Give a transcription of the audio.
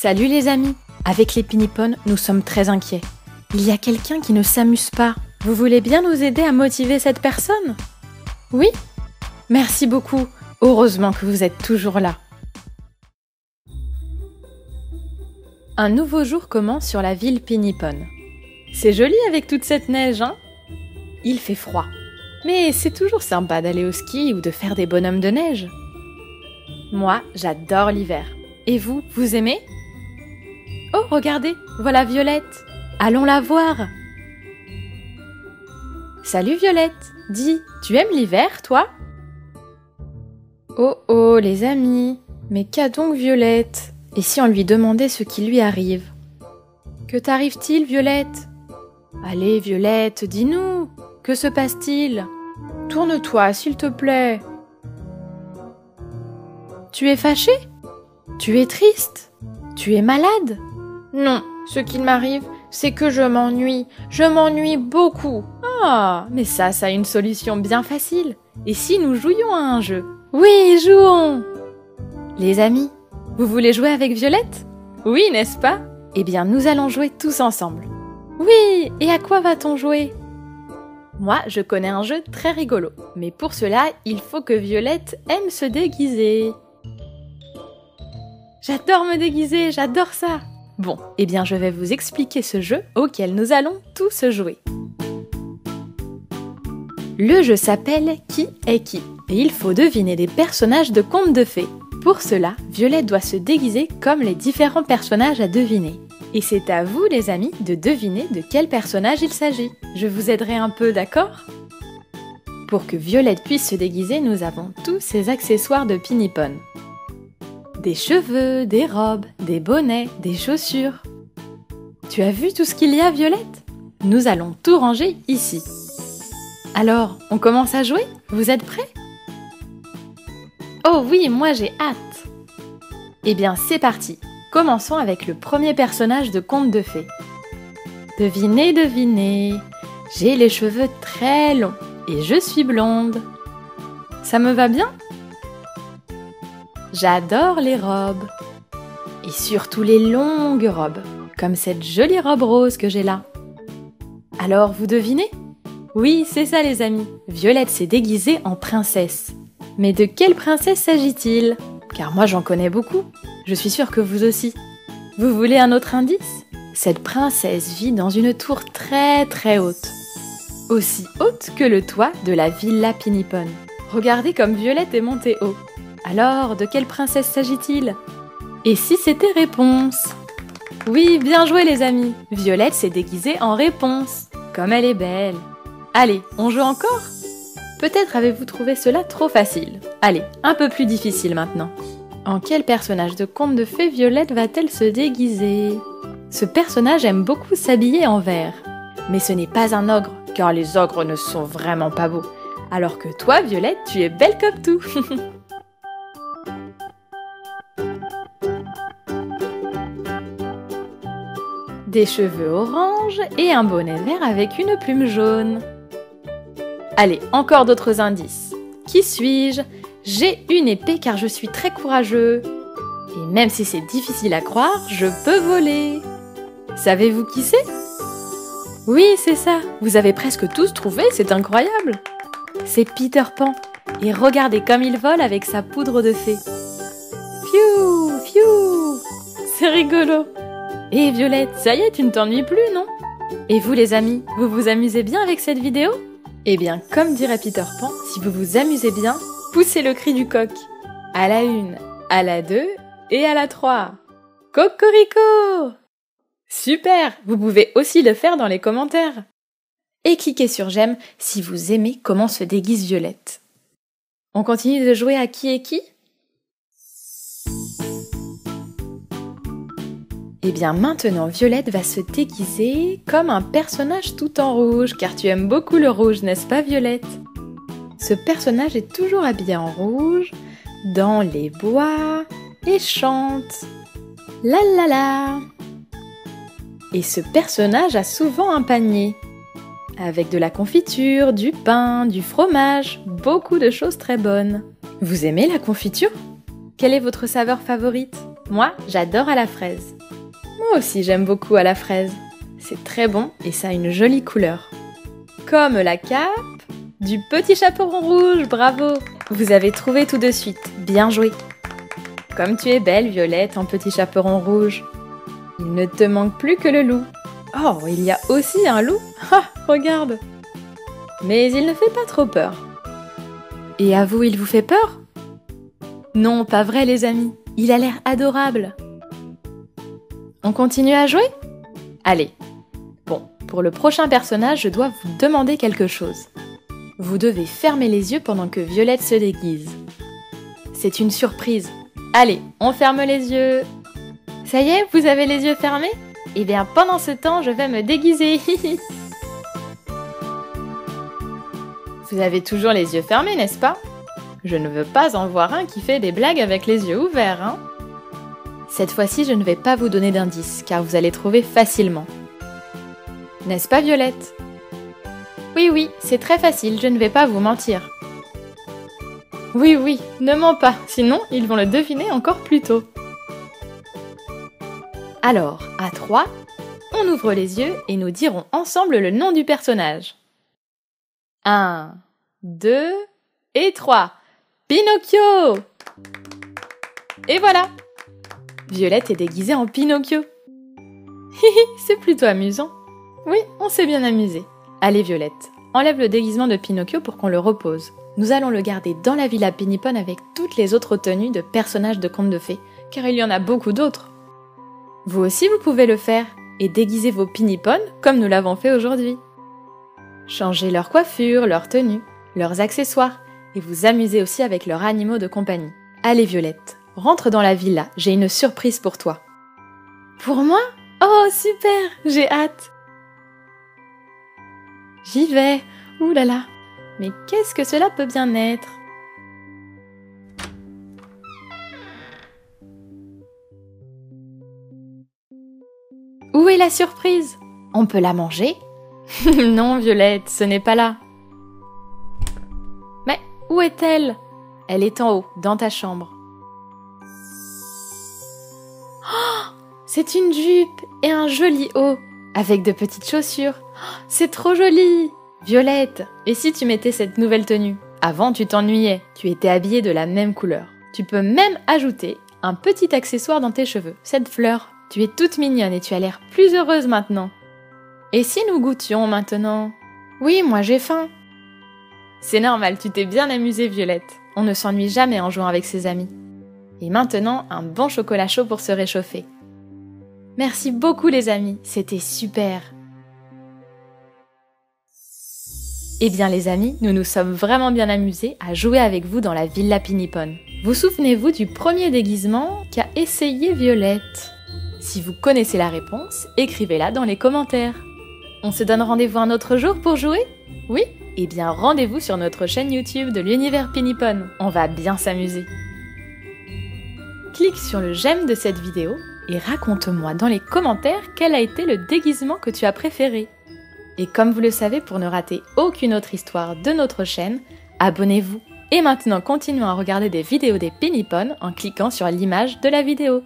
Salut les amis! Avec les Pinipones, nous sommes très inquiets. Il y a quelqu'un qui ne s'amuse pas. Vous voulez bien nous aider à motiver cette personne? Oui? Merci beaucoup. Heureusement que vous êtes toujours là. Un nouveau jour commence sur la ville Pinipone. C'est joli avec toute cette neige, hein? Il fait froid. Mais c'est toujours sympa d'aller au ski ou de faire des bonhommes de neige. Moi, j'adore l'hiver. Et vous, vous aimez? Oh, regardez, voilà Violette. Allons la voir. Salut Violette. Dis, tu aimes l'hiver, toi? Oh oh, les amis. Mais qu'a donc Violette? Et si on lui demandait ce qui lui arrive? Que t'arrive-t-il, Violette? Allez, Violette, dis-nous. Que se passe-t-il? Tourne-toi, s'il te plaît. Tu es fâchée? Tu es triste? Tu es malade? Non, ce qu'il m'arrive, c'est que je m'ennuie. Je m'ennuie beaucoup. Ah, mais ça a une solution bien facile. Et si nous jouions à un jeu? Oui, jouons! Les amis, vous voulez jouer avec Violette? Oui, n'est-ce pas? Eh bien, nous allons jouer tous ensemble. Oui, et à quoi va-t-on jouer? Moi, je connais un jeu très rigolo. Mais pour cela, il faut que Violette aime se déguiser. J'adore me déguiser, j'adore ça! Bon, eh bien je vais vous expliquer ce jeu auquel nous allons tous jouer. Le jeu s'appelle Qui est qui? Et il faut deviner des personnages de contes de fées. Pour cela, Violette doit se déguiser comme les différents personnages à deviner. Et c'est à vous les amis de deviner de quel personnage il s'agit. Je vous aiderai un peu, d'accord? Pour que Violette puisse se déguiser, nous avons tous ces accessoires de Pinipone. Des cheveux, des robes, des bonnets, des chaussures. Tu as vu tout ce qu'il y a, Violette? Nous allons tout ranger ici. Alors, on commence à jouer? Vous êtes prêts? Oh oui, moi j'ai hâte! Eh bien, c'est parti! Commençons avec le premier personnage de conte de fées. Devinez, devinez, j'ai les cheveux très longs et je suis blonde. Ça me va bien? J'adore les robes. Et surtout les longues robes, comme cette jolie robe rose que j'ai là. Alors, vous devinez? Oui, c'est ça les amis. Violette s'est déguisée en princesse. Mais de quelle princesse s'agit-il? Car moi j'en connais beaucoup. Je suis sûre que vous aussi. Vous voulez un autre indice? Cette princesse vit dans une tour très très haute. Aussi haute que le toit de la Villa Pinipone. Regardez comme Violette est montée haut. Alors, de quelle princesse s'agit-il? Et si c'était Réponse? Oui, bien joué les amis. Violette s'est déguisée en Réponse. Comme elle est belle. Allez, on joue encore? Peut-être avez-vous trouvé cela trop facile. Allez, un peu plus difficile maintenant. En quel personnage de conte de fées Violette va-t-elle se déguiser? Ce personnage aime beaucoup s'habiller en vert. Mais ce n'est pas un ogre, car les ogres ne sont vraiment pas beaux. Alors que toi, Violette, tu es belle comme tout. Des cheveux orange et un bonnet vert avec une plume jaune. Allez, encore d'autres indices. Qui suis-je? J'ai une épée car je suis très courageux. Et même si c'est difficile à croire, je peux voler. Savez-vous qui c'est? Oui, c'est ça. Vous avez presque tous trouvé, c'est incroyable. C'est Peter Pan. Et regardez comme il vole avec sa poudre de fée. Fiou, fiou. C'est rigolo. Et Violette, ça y est, tu ne t'ennuies plus, non? Et vous les amis, vous vous amusez bien avec cette vidéo? Eh bien, comme dirait Peter Pan, si vous vous amusez bien, poussez le cri du coq. À la 1, à la 2 et à la 3. Cocorico! Super! Vous pouvez aussi le faire dans les commentaires. Et cliquez sur j'aime si vous aimez comment se déguise Violette. On continue de jouer à qui est qui? Eh bien maintenant, Violette va se déguiser comme un personnage tout en rouge, car tu aimes beaucoup le rouge, n'est-ce pas Violette? Ce personnage est toujours habillé en rouge, dans les bois, et chante. La la la! Et ce personnage a souvent un panier, avec de la confiture, du pain, du fromage, beaucoup de choses très bonnes. Vous aimez la confiture? Quelle est votre saveur favorite? Moi, j'adore à la fraise. Moi aussi, j'aime beaucoup à la fraise. C'est très bon et ça a une jolie couleur. Comme la cape du petit chaperon rouge, bravo! Vous avez trouvé tout de suite, bien joué! Comme tu es belle, Violette, en petit chaperon rouge. Il ne te manque plus que le loup. Oh, il y a aussi un loup! Ah, regarde! Mais il ne fait pas trop peur. Et à vous, il vous fait peur? Non, pas vrai les amis, il a l'air adorable. On continue à jouer? Allez. Bon, pour le prochain personnage, je dois vous demander quelque chose. Vous devez fermer les yeux pendant que Violette se déguise. C'est une surprise. Allez, on ferme les yeux. Ça y est, vous avez les yeux fermés? Eh bien, pendant ce temps, je vais me déguiser. Vous avez toujours les yeux fermés, n'est-ce pas? Je ne veux pas en voir un qui fait des blagues avec les yeux ouverts, hein? Cette fois-ci, je ne vais pas vous donner d'indices, car vous allez trouver facilement. N'est-ce pas, Violette? Oui, c'est très facile, je ne vais pas vous mentir. Oui, ne mens pas, sinon ils vont le deviner encore plus tôt. Alors, à 3, on ouvre les yeux et nous dirons ensemble le nom du personnage. 1, 2 et 3. Pinocchio! Et voilà! Violette est déguisée en Pinocchio. Hihi, c'est plutôt amusant. Oui, on s'est bien amusé. Allez Violette, enlève le déguisement de Pinocchio pour qu'on le repose. Nous allons le garder dans la Villa Pinipone avec toutes les autres tenues de personnages de contes de fées, car il y en a beaucoup d'autres. Vous aussi vous pouvez le faire, et déguiser vos Pinipones comme nous l'avons fait aujourd'hui. Changez leur coiffure, leur tenue, leurs accessoires, et vous amusez aussi avec leurs animaux de compagnie. Allez Violette, rentre dans la villa, j'ai une surprise pour toi. Pour moi? Oh super, j'ai hâte. J'y vais, ouh là là, mais qu'est-ce que cela peut bien être? Où est la surprise? On peut la manger? Non Violette, ce n'est pas là. Mais où est-elle? Elle est en haut, dans ta chambre. Oh, c'est une jupe et un joli haut, avec de petites chaussures. Oh, c'est trop joli! Violette, et si tu mettais cette nouvelle tenue? Avant, tu t'ennuyais, tu étais habillée de la même couleur. Tu peux même ajouter un petit accessoire dans tes cheveux, cette fleur. Tu es toute mignonne et tu as l'air plus heureuse maintenant. Et si nous goûtions maintenant? Oui, moi j'ai faim. C'est normal, tu t'es bien amusée, Violette. On ne s'ennuie jamais en jouant avec ses amis. Et maintenant, un bon chocolat chaud pour se réchauffer. Merci beaucoup les amis, c'était super. Eh bien les amis, nous nous sommes vraiment bien amusés à jouer avec vous dans la Villa Pinipone. Vous souvenez-vous du premier déguisement qu'a essayé Violette? Si vous connaissez la réponse, écrivez-la dans les commentaires. On se donne rendez-vous un autre jour pour jouer? Oui? Eh bien rendez-vous sur notre chaîne YouTube de l'univers Pinipone. On va bien s'amuser. Clique sur le j'aime de cette vidéo et raconte-moi dans les commentaires quel a été le déguisement que tu as préféré. Et comme vous le savez, pour ne rater aucune autre histoire de notre chaîne, abonnez-vous. Et maintenant, continuons à regarder des vidéos des Pinipones en cliquant sur l'image de la vidéo.